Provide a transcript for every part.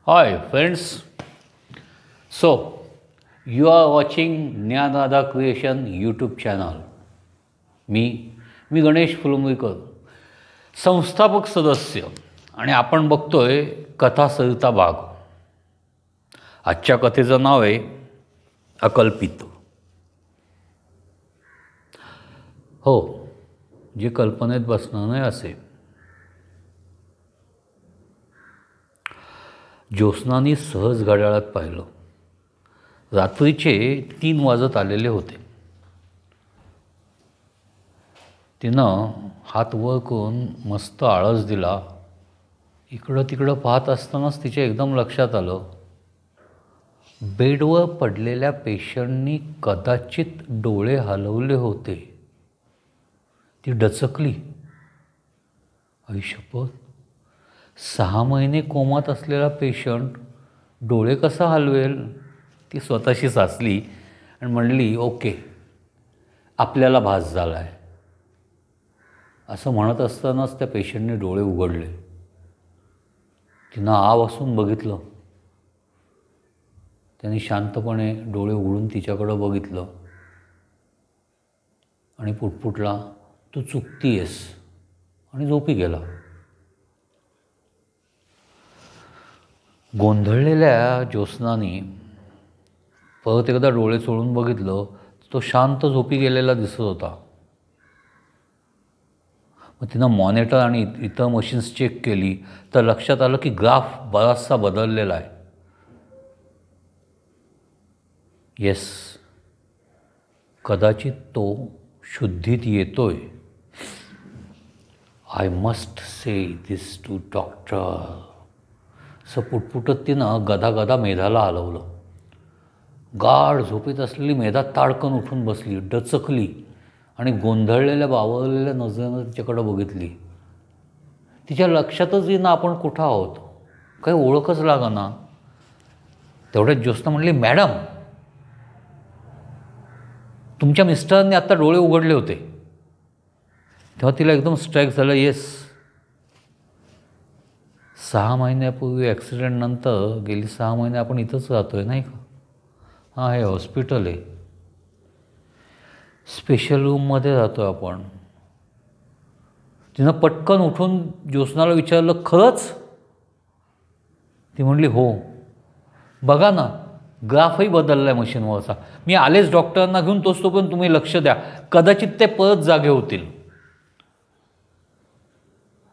Hi friends, so you are watching Gyandada creation YouTube channel. मी गणेश फुलंब्रीकर, संस्थापक सदस्य, आणि आपण बघतोय कथा सरिता बाग. आजच्या कथेचं नाव आहे अकल्पित. हो, जे कल्पनेत बसणार नाही असे. ज्योत्स्नानी सहज घड्याळात पाहिलं. रात्रीचे 3 वाजत आलेले होते. तिनं हात वर करून मस्त आळस दिला. इकडं तिकडं पाहत असतानाच तिच्या एकदम लक्षात आलं, बेडवर पडलेल्या पेशंटनी कदाचित डोळे हलवले होते. ती डचकली. आई शपथ, 6 महिने कोमात असलेला पेशंट डोळे कसा हलवेल? ती स्वतःशी साचली आणि म्हणली, ओके, आपल्याला भास झाला आहे. असं म्हणत असतानाच त्या पेशंटने डोळे उघडले. तिनं आवासून बघितलं. त्यांनी शांतपणे डोळे उघडून तिच्याकडं बघितलं आणि पुटपुटला, तू चुकतीयस, आणि झोपी गेला. गोंधळलेल्या ज्योत्स्नानी परत एकदा डोळे चोळून बघितलं. तो शांत झोपी गेलेला दिसत होता. मग तिनं मॉनिटर आणि इतर मशीन्स चेक केली तर लक्षात आलं की ग्राफ बराचसा बदललेला आहे. येस, कदाचित तो शुद्धीत येतोय. I must say this to doctor. असं पुटपुटत तिनं गदा मेधाला हलवलं. गाढ झोपेत असलेली मेधा ताडकन उठून बसली, डचकली आणि गोंधळलेल्या बावरलेल्या नजरेनं तिच्याकडं बघितली. तिच्या लक्षातच येईना आपण कुठं आहोत, काही ओळखच लागना. तेवढ्यात ज्योत्स्ना म्हणली, मॅडम, तुमच्या मिस्टरांनी आत्ता डोळे उघडले होते. तेव्हा तिला एकदम स्ट्राईक झालं. येस, 6 महिन्यापूर्वी ॲक्सिडेंटनंतर गेली 6 महिने आपण इथंच राहतो आहे, नाही का? हां, हे हॉस्पिटल आहे. स्पेशल रूममध्ये राहतो आहे आपण. तिनं पटकन उठून ज्योत्स्नाला विचारलं, खरंच? ती म्हणली, हो. बघा ना, ग्राफही बदलला आहे मशीनवरचा. मी आलेच डॉक्टरांना घेऊन, तोपर्यंत तुम्ही लक्ष द्या, कदाचित ते परत जागे होतील.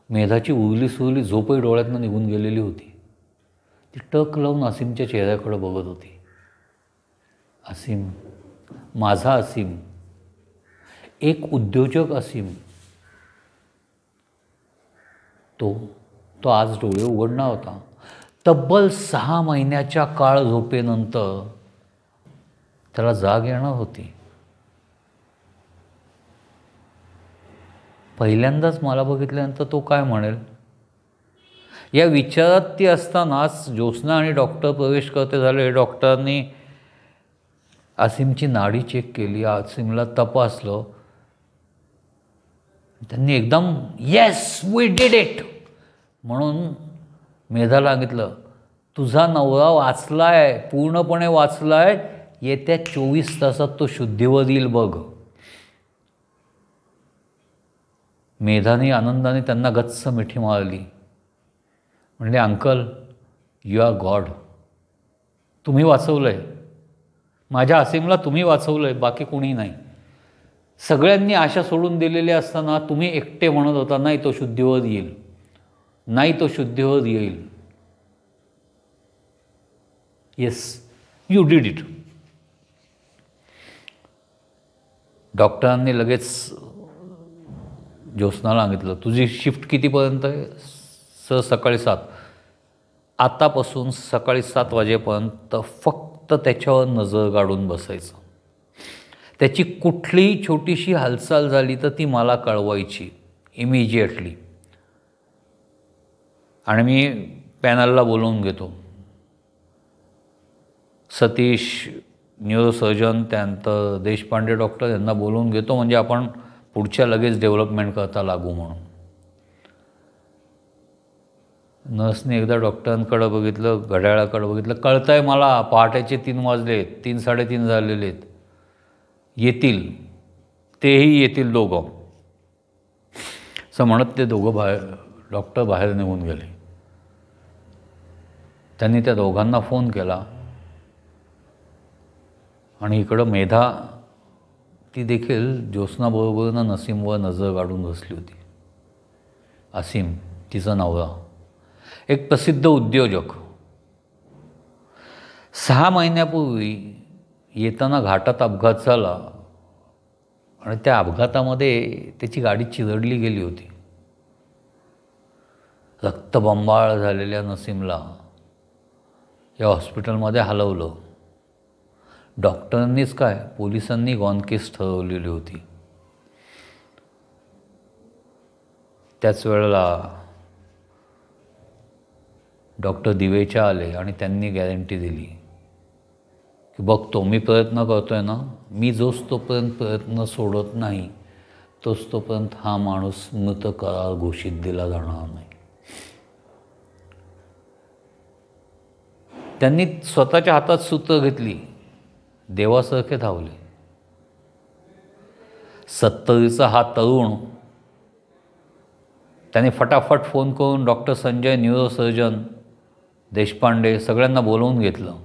मेधाची उरली सुरली झोपही डोळ्यातनं निघून गेलेली होती. ती टक लावून असीमच्या चेहऱ्याकडे बघत होती. असीम, माझा असीम, एक उद्योजक असीम. तो आज डोळे उघडणार होता. तब्बल 6 महिन्याच्या काळ झोपेनंतर त्याला जाग येणार होती. पहिल्यांदाच मला बघितल्यानंतर तो काय म्हणेल, या विचारात ती असतानाच ज्योत्स्ना आणि डॉक्टर प्रवेश करते झाले. डॉक्टरांनी असीमची नाडी चेक केली, असीमला तपासलं. त्यांनी एकदम येस, वी डिड इट म्हणून मेधाला सांगितलं, तुझा नवरा वाचलाय, पूर्णपणे वाचलाय. येत्या 24 तासात तो शुद्धीवर येईल बघ. मेधाने आनंदाने त्यांना गच्च मिठी मारली. म्हणले, अंकल, यू आर गॉड. तुम्ही वाचवलं आहे माझ्या असीमला, तुम्ही वाचवलं आहे, बाकी कोणी नाही. सगळ्यांनी आशा सोडून दिलेली असताना तुम्ही एकटे म्हणत होता, नाही तो शुद्धीवर येईल, नाही तो शुद्धीवर येईल. Yes, you did it. डॉक्टरांनी लगेच ज्योत्स्नाला सांगितलं, तुझी शिफ्ट कितीपर्यंत आहे? सर, सकाळी 7. आतापासून सकाळी 7 वाजेपर्यंत फक्त त्याच्यावर नजर काढून बसायचं. त्याची कुठलीही छोटीशी हालचाल झाली तर ती मला कळवायची इमिजिएटली, आणि मी पॅनलला बोलवून घेतो. सतीश न्यूरोसर्जन, त्यानंतर देशपांडे डॉक्टर यांना बोलवून घेतो, म्हणजे आपण पुढच्या लगेच डेव्हलपमेंट करता लागू म्हणून. नर्सने एकदा डॉक्टरांकडे बघितलं, घड्याळाकडे बघितलं. कळतंय मला, पहाटेचे 3 वाजलेत, 3, 3:30 झालेले आहेत. येतील, तेही येतील दोघं. असं म्हणत ते दोघं डॉक्टर बाहेर निघून गेले. त्यांनी त्या दोघांना फोन केला आणि इकडं मेधा, ती देखील ज्योत्स्नाबरोबरनं नसीमवर नजर काढून बसली होती. असीम तिचा नवरा, एक प्रसिद्ध उद्योजक. 6 महिन्यापूर्वी येताना घाटात अपघात झाला आणि त्या अपघातामध्ये त्याची गाडी चिरडली गेली होती. रक्तबंबाळ झालेल्या नसीमला या हॉस्पिटलमध्ये हलवलं. डॉक्टरांनीच काय, पोलिसांनी गॉन केस ठरवलेली होती. त्याच वेळेला डॉक्टर दिवेचा आले आणि त्यांनी गॅरंटी दिली की बघतो, मी प्रयत्न करतोय ना, मी जोच तोपर्यंत प्रयत्न सोडत नाही, तोच तोपर्यंत हा माणूस मृत करार घोषित दिला जाणार नाही. त्यांनी स्वतःच्या हातात सूत्र घेतली, देवासारखे धावले. 70चा हा तरुण, त्याने फटाफट फोन करून डॉक्टर संजय, न्यूरोसर्जन देशपांडे सगळ्यांना बोलवून घेतलं.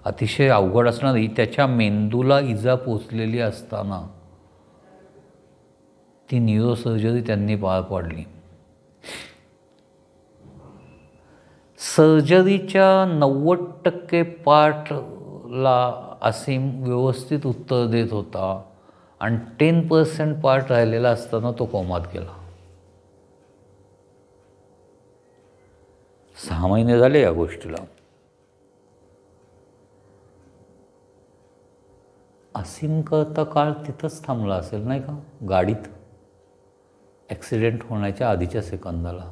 अतिशय अवघड असणारी त्याच्या मेंदूला इजा पोचलेली असताना ती न्यूरोसर्जरी त्यांनी पार पाडली. सर्जरीच्या 90% पार्टला असीम व्यवस्थित उत्तर देत होता आणि 10% पार्ट राहिलेला असताना तो कोमात गेला. 6 महिने झाले या गोष्टीला. असीम करता काळ तिथंच थांबला असेल नाही का, गाडीत ॲक्सिडेंट होण्याच्या आधीच्या सेकंदाला.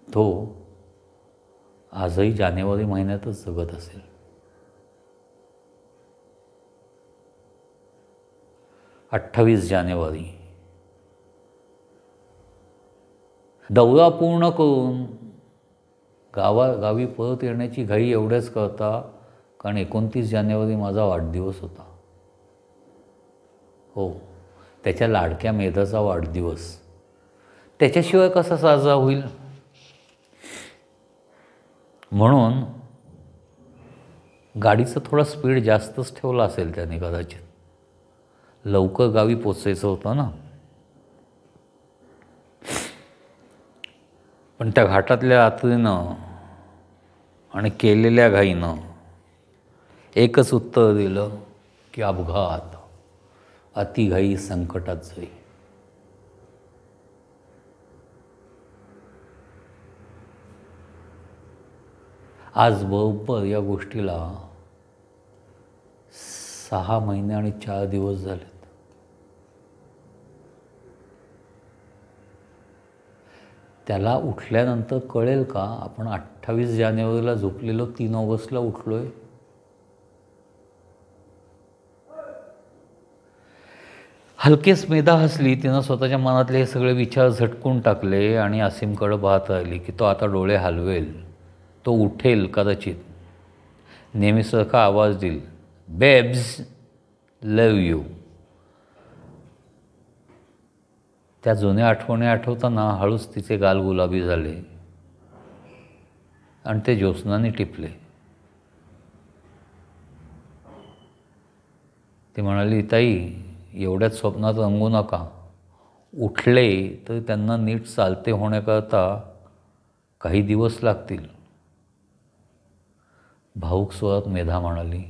तो आजही जानेवारी महिन्यातच जगत असेल. जानेवारी 28 दौरा पूर्ण करून गावी परत येण्याची घाई एवढ्याच करता, कारण 29 जानेवारी माझा वाढदिवस होता. हो, त्याच्या लाडक्या मेधाचा वाढदिवस. त्याच्याशिवाय कसा साजरा होईल? म्हणून गाडीचं थोडा स्पीड जास्तच ठेवला असेल त्याने कदाचित. लवकर गावी पोचायचं होतं ना. पण त्या घाटातल्या रात्रीनं आणि केलेल्या घाईनं एकच उत्तर दिलं की अपघात, अतिघाई संकटात जाई. आज बरोबर या गोष्टीला 6 महिने आणि 4 दिवस झालेत. त्याला उठल्यानंतर कळेल का आपण 28 जानेवारीला झोपलेलो 3 ऑगस्टला उठलोय? हलकेच मेधा हसली. तिनं स्वतःच्या मनातले हे सगळे विचार झटकून टाकले आणि असीमकडं पाहत राहिली की तो आता डोळे हलवेल, तो उठेल कदाचित, नेहमीसारखा आवाज देईल, बेब्स लव यू. त्या जुन्या आठवणी आठवताना हळूच तिचे गाल गुलाबी झाले आणि ते ज्योत्स्नाने टिपले. ती म्हणाली, ताई एवढ्याच स्वप्नात रंगू नका. उठले तर त्यांना नीट चालते होण्याकरता काही दिवस लागतील. भाऊक स्वरात मेधा म्हणाली,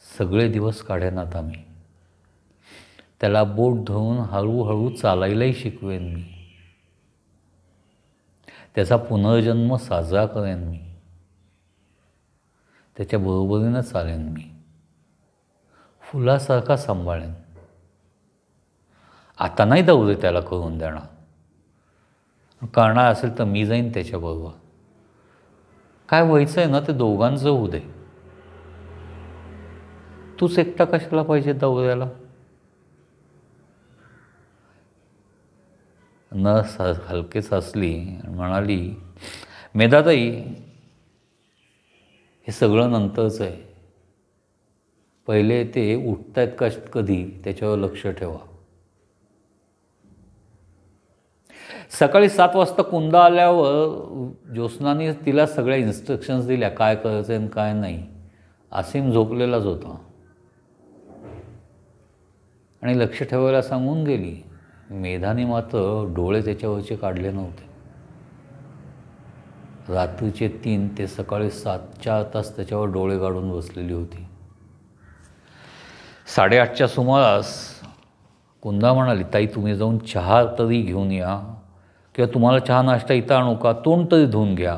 सगळे दिवस काढेन आता मी. त्याला बोट धरून हळूहळू चालायलाही शिकवेन मी. त्याचा पुनर्जन्म साजरा करेन मी. त्याच्या बरोबरीनं चालेन मी. फुलासारखा सांभाळेन. आता नाही दौरे त्याला करून देणार. करणार असेल तर मी जाईन त्याच्याबरोबर. काय व्हायचं आहे ना ते दोघांचं होऊ दे. तूच एकटा कशाला पाहिजे दौऱ्याला? हलकेच हसली आणि म्हणाली, मेधाताई, हे सगळं नंतरच आहे. पहिले ते उठतायत का कधी त्याच्यावर लक्ष ठेवा. सकाळी 7 वाजता कुंदा आल्यावर ज्योत्स्नाने तिला सगळ्या इन्स्ट्रक्शन्स दिल्या, काय करायचं आणि काय नाही. असीम झोपलेलाच होता आणि लक्ष ठेवायला सांगून गेली. मेधाने मात्र डोळे त्याच्यावरचे काढले नव्हते. रात्रीचे 3 ते सकाळी 7, 4 तास त्याच्यावर डोळे काढून बसलेली होती. 8:30च्या सुमारास कुंदा म्हणाली, ताई तुम्ही जाऊन चहा तरी घेऊन या, किंवा तुम्हाला चहा नाश्ता इथं आणू का, तोंड तरी धुवून घ्या.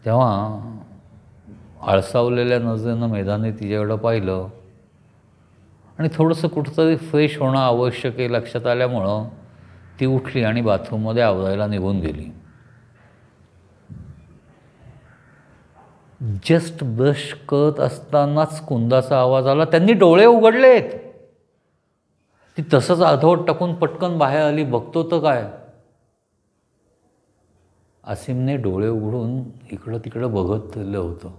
तेव्हा आळसावलेल्या नजरेनं मेधाने तिच्याकडं पाहिलं आणि थोडंसं कुठंतरी फ्रेश होणं आवश्यक आहे लक्षात आल्यामुळं ती उठली आणि बाथरूममध्ये आवरायला निघून गेली. जस्ट ब्रश करत असतानाच कुंदाचा आवाज आला, त्यांनी डोळे उघडलेत. ती तसंच अर्धवट टाकून पटकन बाहेर आली. बघतो तर काय, असीमने डोळे उघडून इकडं तिकडं बघत राहिलं होतं.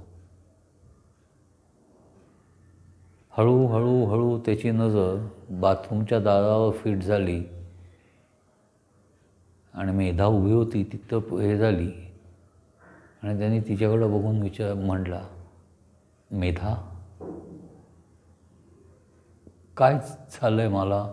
हळूहळू हळू त्याची नजर बाथरूमच्या दारावर फिट झाली आणि मेधा उभी होती तिथं हे झाली आणि त्यांनी तिच्याकडं बघून म्हटला, मेधा, काय झालंय मला.